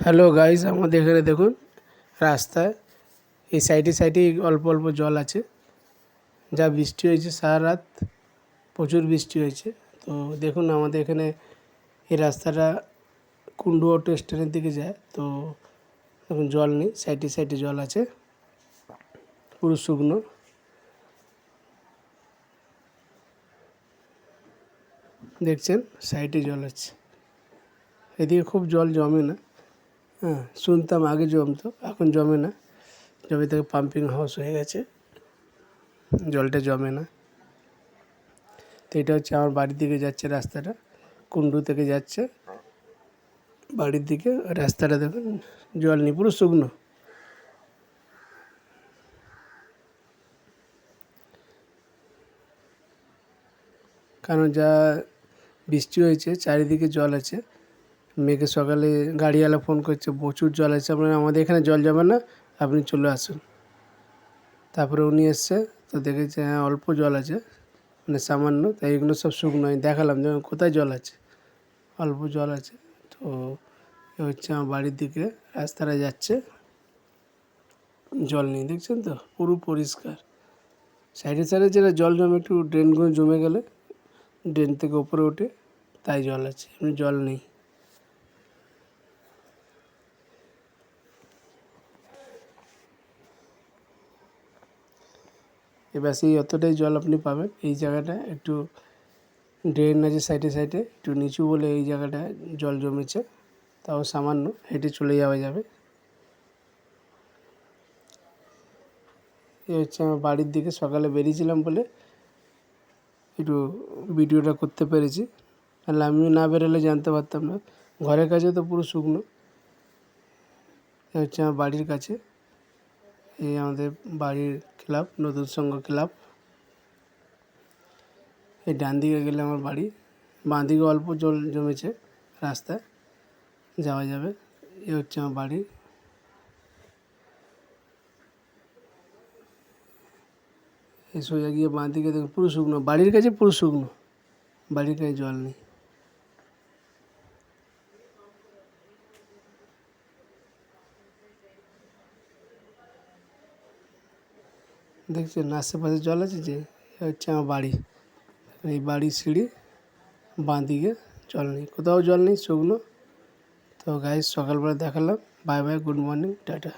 Hello guys, আমাদের এখানে দেখুন রাস্তায় এই সাইডে অল্প অল্প জল আছে। যা বৃষ্টি হয়েছে সারা রাত, প্রচুর বৃষ্টি হয়েছে। তো দেখুন আমাদের এখানে এই রাস্তাটা কুন্ডু অটো স্ট্যান্ডের দিকে যায়। তো এখন জল নেই, সাইডে জল আছে, পুরো শুকনো। দেখছেন সাইডে জল আছে, এদিকে খুব জল জমে না। হ্যাঁ, শুনতাম আগে জমতো, এখন জমে না। জমি থেকে পাম্পিং হাউস হয়ে গেছে, জলটা জমে না। তো এটা হচ্ছে আমার বাড়ির দিকে যাচ্ছে রাস্তাটা, কুন্ডু থেকে যাচ্ছে বাড়ির দিকে। রাস্তাটা দেখুন জল নেই, পুরো শুকনো। কারণ যা বৃষ্টি হয়েছে চারিদিকে জল আছে। মেঘে সকালে গাড়িওয়ালা ফোন করছে প্রচুর জল আছে, আপনার আমাদের এখানে জল জমে না, আপনি চলে আসুন। তারপরে উনি এসছে, তো দেখেছে হ্যাঁ অল্প জল আছে, মানে সামান্য। তাই এগুলো সব শুকনো। আমি দেখালাম যে কোথায় জল আছে, অল্প জল আছে। তো এ হচ্ছে আমার বাড়ির দিকে রাস্তাটা যাচ্ছে, জল নেই, দেখছেন তো পুরো পরিষ্কার। সাইডে যেটা জল জমে, একটু ড্রেনগুলো জমে গেলে ড্রেন থেকে উপরে ওঠে, তাই জল আছে, এমনি জল নেই। এবার সেই অতটাই জল আপনি পাবেন। এই জায়গাটা একটু ড্রেন আছে সাইডে একটু নিচু বলে এই জায়গাটা জল জমেছে, তাও সামান্য, হেঁটে চলে যাওয়া যাবে। এই হচ্ছে আমার বাড়ির দিকে, সকালে বেরিয়েছিলাম বলে একটু ভিডিওটা করতে পেরেছি, তাহলে আমিও না বেরোলে জানতে পারতাম না। ঘরের কাছে তো পুরো শুকনো। এ হচ্ছে আমার বাড়ির কাছে, এই আমাদের বাড়ির ক্লাব, নতুন সংঘ ক্লাব। এই ডান দিকে গেলে আমার বাড়ি, বাঁ দিকে অল্প জল জমেছে, রাস্তায় যাওয়া যাবে। এ হচ্ছে আমার বাড়ি। এই সোজা গিয়ে বাঁ দিকে দেখুন পুরো শুকনো, বাড়ির কাছে পুরো শুকনো, বাড়ির কাছে জল নেই। দেখছেন আশেপাশে জল আছে যে, এ হচ্ছে আমার বাড়ি। এই বাড়ির সিঁড়ি, বাঁ দিকে জল নেই, কোথাও জল নেই, শুকনো। তো গাইস, সকালবেলা দেখালাম। Bye bye, good morning, tata.